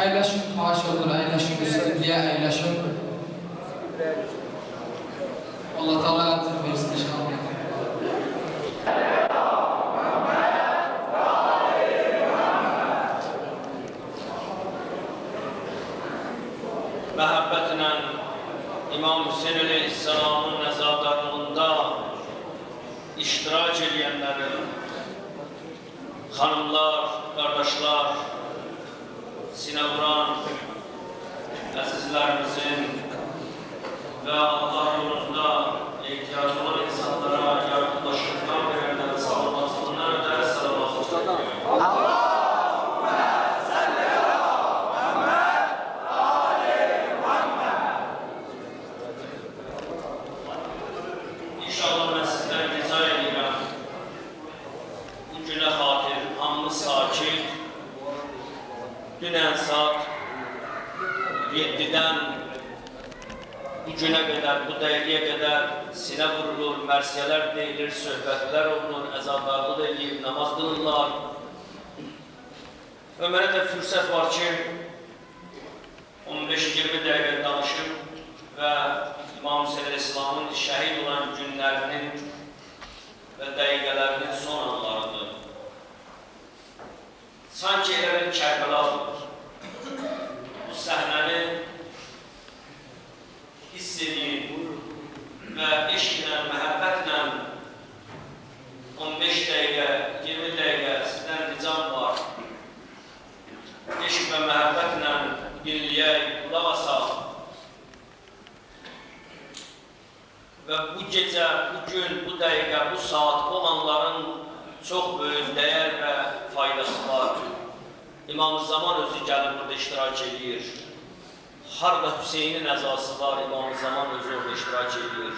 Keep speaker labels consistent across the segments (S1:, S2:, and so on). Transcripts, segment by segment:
S1: Əyləşin, xahiş olur, əyləşin, müstəqliyə əyləşin. Allah Teala əcr versin inşallah.
S2: Məhəbbətlə İmam Hüseyin Aleyhisselamın nəzadarlığında iştirak edənlərin, xanımlar, qardaşlar, sinəvuran əzizlərimizin və Allah yolunda ehtiyacı olan insanlara yardımlaşırlar verənlərin sağlamasından ötəri salamat. İnşallah mən sizdən rica edirəm, bu günə xatir, hamımız sakit, dünən saat 7-dən bu günə qədər, bu dəqiqəyə qədər sinə vurulur, mərsiyələr deyilir, söhbətlər olunur, əzadarlıq edilir, namaz qılırlar. Və mənə də fürsət var ki, 15-20 dəqiqə danışım və İmam Hüseyin Aleyhisselamın şəhid olan günlərinin və dəqiqələrinin son anlarıdır. Sanki elə bir Kərbəladır. Bu səhnəni hiss edin və eşqlə, məhəbbətlə 15 dəqiqə, 20 dəqiqə sizdən ricam var. Eşq və məhəbbətlə dinləyək, qulaq asaq. Və bu gecə, bu gün, bu dəqiqə, bu saat, bu anların çox böyük dəyər və faydası var. İmam-ı Zaman özü gəlib burada iştirak edir. Harada Hüseynin əzası var, İmam-ı Zaman özü orada iştirak edir.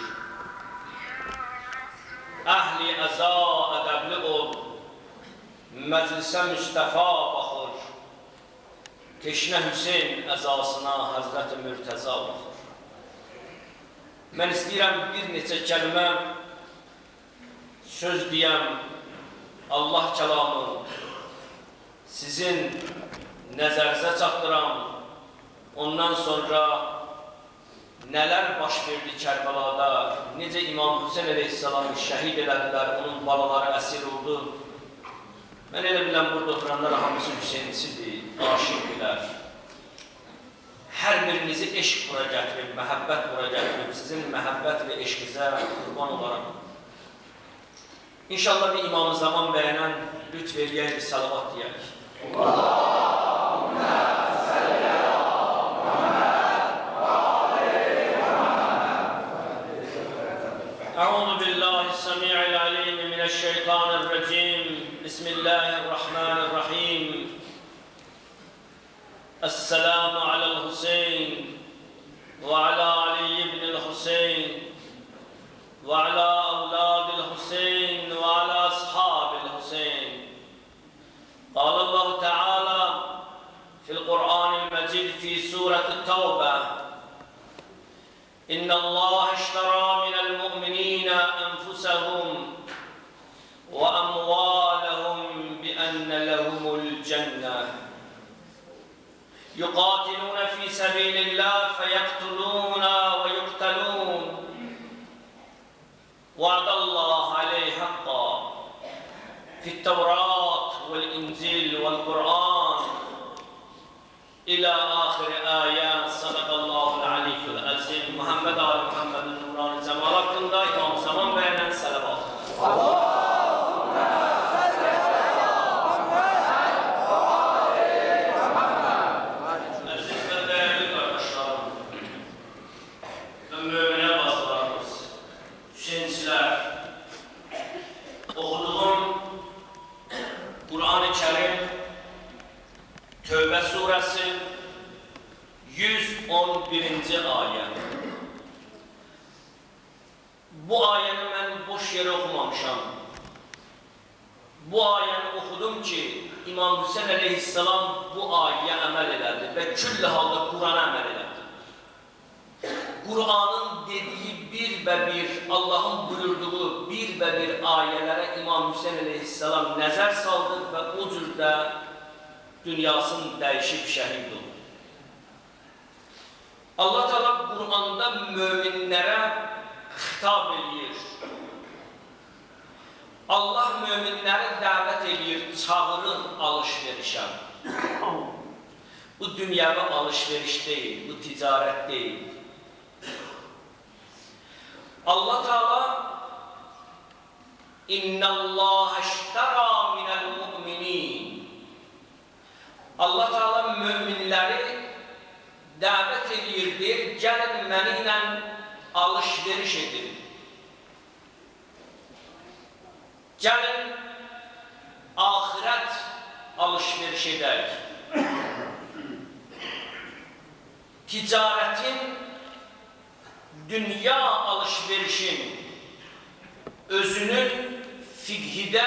S2: Əhli əza ədəbli ol, məclisə müstəfa baxır. Teşnə Hüseyin əzasına Həzrət-i Mürtəza baxır. Mən istəyirəm bir neçə kəlmə söz deyəm, Allah kəlamı sizin nəzərinizə çatdıram. Ondan sonra nələr baş verdi Kərbəlada, necə İmam Hüseyin Aleyhisselamı şəhid elədilər, onun balaları əsir oldu. Mən elə biləm, burada oturanlar hamısı Hüseyincisidir, aşiqdirlər. Hər birinizi eşq bura gətirib, məhəbbət bura gətirib, sizin məhəbbət və eşqizə qurban olaram. İnşallah bir İmam-ı Zaman bəyənən lütf eləyək, bir salavat deyək. Allahümme salli ala Muhammed və ali Muhammed. Əûzu billahi's-semî'il alîm mineşşeytanirracîm. Bismillahirrahmanirrahim. Esselamu alel-Hüseyin ve ala Ali ibn-el-Hüseyin ve ala evladil-Hüseyin ve ala ashabil-Hüseyin. قال الله تعالى في القرآن المجيد في سورة التوبة إن الله اشترى من المؤمنين أنفسهم وأموالهم بأن لهم الجنة يقاتلون في سبيل الله فيقتلون ويقتلون وعد الله عليه حقا في التوراة والإنجيل والقرآن إلى آخر آيات صدق الله العلي العظيم. Muhammed Ali Muhammed'in nurani cemal hakkında İmam Zaman beğenen selavat. Kur'an-ı Kerim Tövbə surəsi 111-ci ayə. Bu ayəni mən boş yerə oxumamışam. Bu ayəni oxudum ki, İmam Hüseyin Aleyhisselam bu ayəyə əməl elədi və külli halda Qur'ana əməl elədi. Qur'anın dediyi bir və bir, Allahın buyurduğu bir və bir ayələrə İmam Hüseyin Aleyhisselam nəzər saldı və o cürdə dünyasını dəyişib şəhid oldu. Allah Teala Qur'anda möminlərə xitab edir. Allah möminləri dəvət edir, çağırır alış-verişə. Bu dünyəvi alış-veriş deyil, bu ticarət deyil. Allah Teala İnnallâhe işterâ minel mu'minîn. Allah Teala möminləri dəvət edirdir, gəlin mənimlə alış-veriş edin. Gəlin ahirət alış-veriş edək. Ticarətin, dünya alış-verişin özünün fiqhidə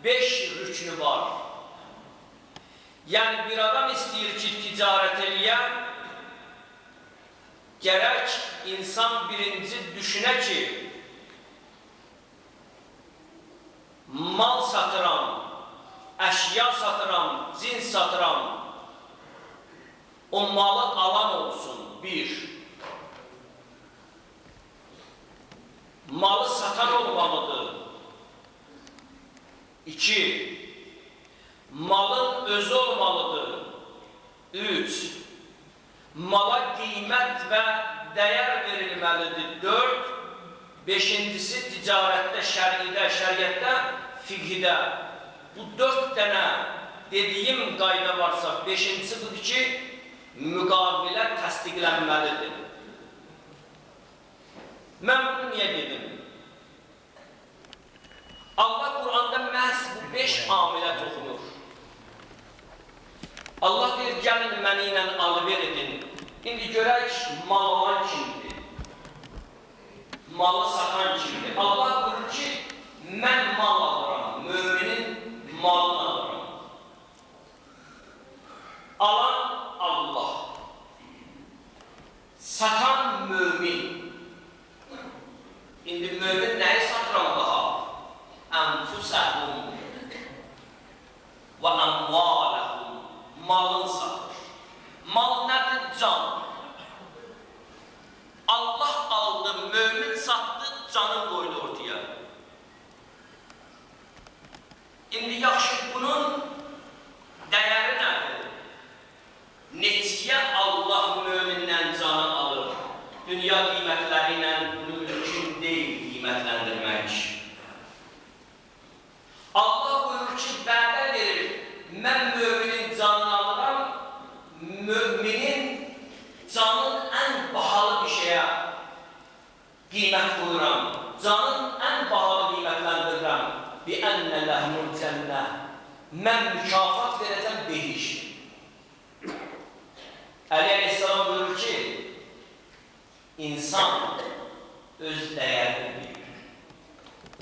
S2: 5 rüknü var. Yəni bir adam istəyir ki, ticarət eləyə, gərək insan birinci düşünə ki, mal satıram, əşya satıram, cins satıram, o malı alan olsun, bir. Malı satan olmalıdır. 2. Malın özü olmalıdır. 3. Mala qiymət və dəyər verilməlidir. 4. Beşincisi ticarətdə, şəriətdə, fiqhidə. Bu 4 dənə dediyim qayda varsa, beşincisi budur ki, müqabilə təsdiqlənməlidir. Mən bunu niyə dedim? Allah Qur'anda məhz bu 5 amilə toxunur. Allah deyir, gəlin məni ilə alıver edin. İndi görək, mal alan kimdir? Malı satan kimdir? Allah buyurur ki, mən mal alıram, müminin malını alıram. Alan Allah. Satan mümin. İndi mümin nəyi satır Allaha? Ənfusəhum və əmvaləhum. Malın satır. Mal nədir? Can. Allah aldı, mümin satdı, canı qoydu ortaya. İndi yaxşı, bunun dəyəri nədir? Neçiyə Allah mümindən canı alır? Dünya qiymətləri ilə bunu mümkün deyil qiymətləndirmək. Allah buyurur ki, vədə verir, mən müminin canını alıram, müminin canın ən bahalı bir şeyə qiymət qoyuram, canın ən bahalı qiymətləndirirəm. Bi-ənnə ləhmul cənnə, mən mükafat verəcəm behişt. Əli Aleyhisselam buyurur ki, insan öz dəyərini bilir.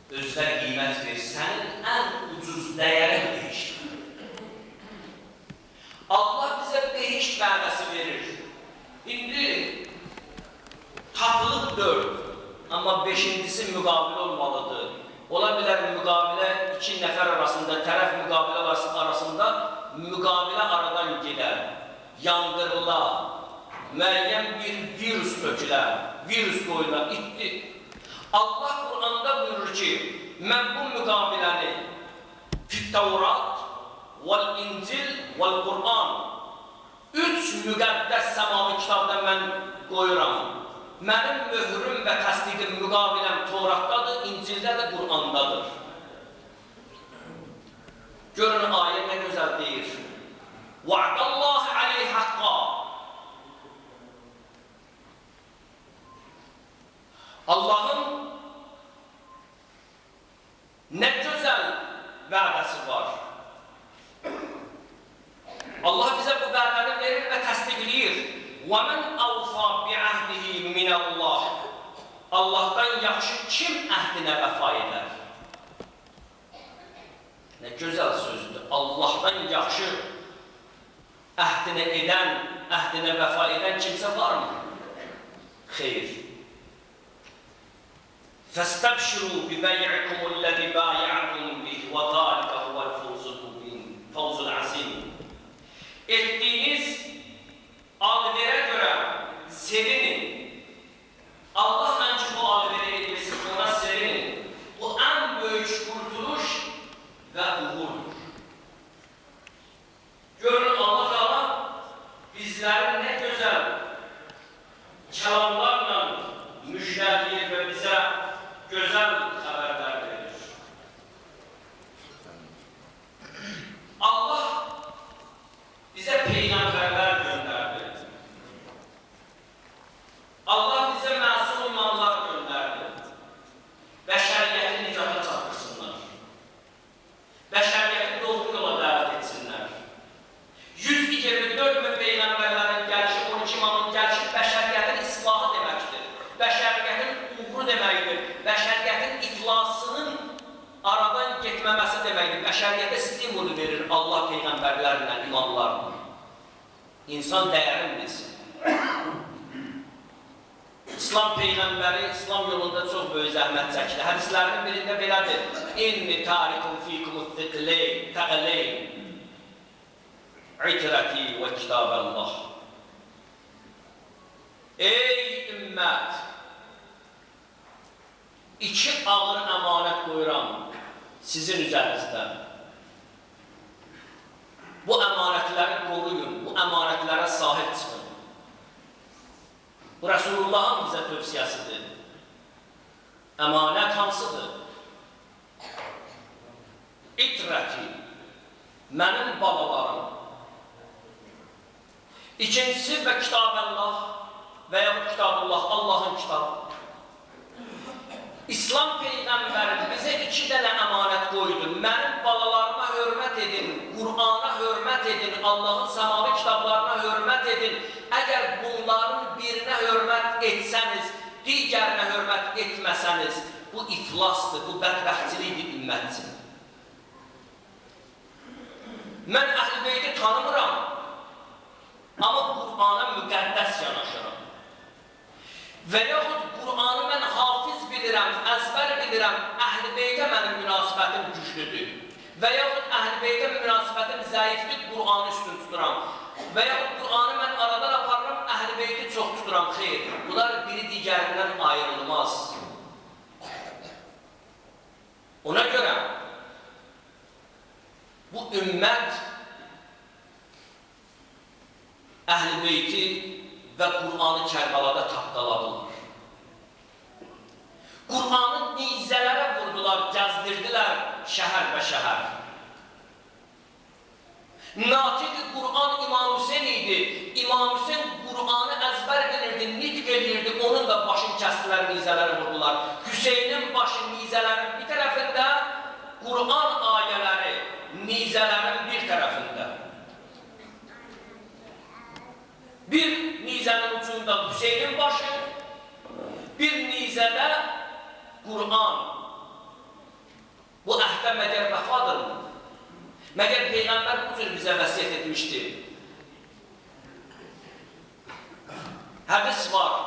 S2: Özünə qiymət verir, sənin ən ucuz dəyərin behiştdir. Allah bizə behişt vədəsi verir. İndi tapılıb 4, amma 5-incisi müqabilə olmalıdır. Ola bilər müqabilə 2 nəfər arasında, tərəf müqabilə arasında müqabilə aradan gedər, yandırılar, müəyyən bir virus tökülər, virus qoyular, itdi. Allah Qur'anda buyurur ki, mən bu müqabiləni Fit-Tevrat, Vel-İncil, Vel-Qur'an 3 müqəddəs səmavi kitabda mən qoyuram. Mənim möhrüm və təsdiqim, müqabiləm Tevratdadır, İncil'dədir, Qur'andadır. Görün, ayə nə gözəl deyir. Va'dallahi aleyh haqqa. Allah'ın nə gözəl vədəsi var. Allah bizə bu vədəni verir və təsdiqləyir. وَمَنْ أَوْفَى بِعَهْدِهِ مِنَ اللّٰهِ. Allah'tan yaxşı kim əhdinə vəfa edər? Nə gözəl sözdür. Allah'tan yaxşı əhdinə edən, əhdinə vəfa edən kimsə varmı? Xeyr. فَاسْتَبْشِرُوا بِبَيْعِكُمُ الَّذِي بَايَعْتُمْ بِهِ وَذَلِكَ هُوَ الْفَوْزُ الْمُبِينُ. Fawzul azim. peyğəmbərlər göndərdi. Allah bizə məsum imanlar göndərdi. Bəşəriyyəti nicata çatdırsınlar. Bəşəriyyəti doğru yola dəvət etsinlər. 124 min peyğəmbərlərin gəlişi, 12 imamın gəlişi bəşəriyyətin islahı deməkdir. Bəşəriyyətin uğru deməkdir. Bəşəriyyətin iflasının aradan getməməsi deməkdir. Bəşəriyyətə stimulu verir Allah peyğəmbərlərlə, imamlarla. İnsan dəyərini bilsin. İslam peyğəmbəri İslam yolunda çox böyük zəhmət çəkdi. Hədislərinin birində belədir. İnni tarikum fikumut təqləyn itrəti və kitabəllah. Ey ümmət! İki ağır əmanət qoyuram sizin üzərinizdə. Bu əmanətləri qoruyun, bu əmanətlərə sahib çıxın. Bu Resulullah'ın bize tövsiyəsidir. Əmanət hansıdır? İtrəti, mənim balalarım. İkincisi və kitabəllah və ya kitabullah, Allahın kitabı. İslam peyğəmbəri bizə 2 dənə əmanət qoydu. Mənim balalarıma hörmət edin, Qur'ana hörmət edin, Allahın səmavi kitablarına hörmət edin. Əgər bunların birinə hörmət etsəniz, digərinə hörmət etməsəniz, bu iflasdır, bu bədbəxtçilikdir ümmətcim. Mən Əhl-i Beyti tanımıram, amma Qur'ana müqəddəs yanaşıram. Və yaxud Qur'anı mən hafiz bilirəm, əzbər bilirəm, Əhl-i Beytə mənim münasibətim güclüdür. Və yaxud Əhl-i Beytə münasibətim zəifdir, Qur'anı üstün tuturam. Və yaxud Qur'anı mən aradan aparıram, Əhl-i Beyti çox tuturam, xeyr. Bunlar biri digərindən ayrılmaz. Ona görə bu ümmət Əhl-i Beyti və Qur'anı Kərbəlada tapdaladılar. Qur'anı nizələrə vurdular, gəzdirdilər şəhər və şəhər. Natiq-i Qur'an İmam Hüseyin idi. İmam Hüseyin Qur'anı əzbər bilirdi, nitq edirdi, onun da başını kəsdilər, nizələrə vurdular. Hüseynin başı nizələrin bir tərəfində, Qur'an ayələri nizələrin bir tərəfində. Bir nizənin ucunda Hüseynin başı, bir nizədə Qur'an. Bu əhdə məgər vəfadırmı? Məgər Peyğəmbər bu cür bizə vəsiyyət etmişdir. Hədis var.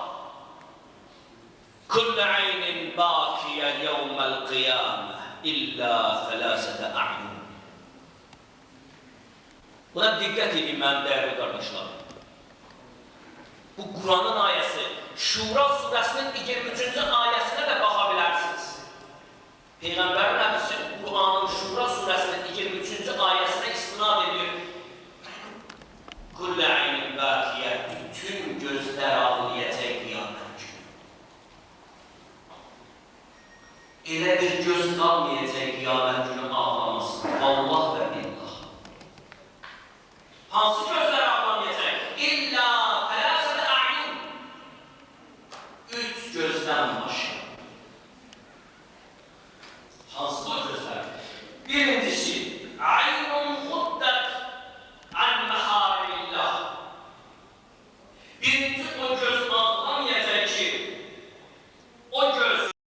S2: Kullu aynin bakiyə yevməl qiyamə illə fələsətə a'yun. Buna diqqət edin mənim dəyərli qardaşlarım. Bu Qur'anın ayəsi, Şura surəsinin 23-cü ayəsinə də baxa bilərsiniz. Peyğəmbərin hədisi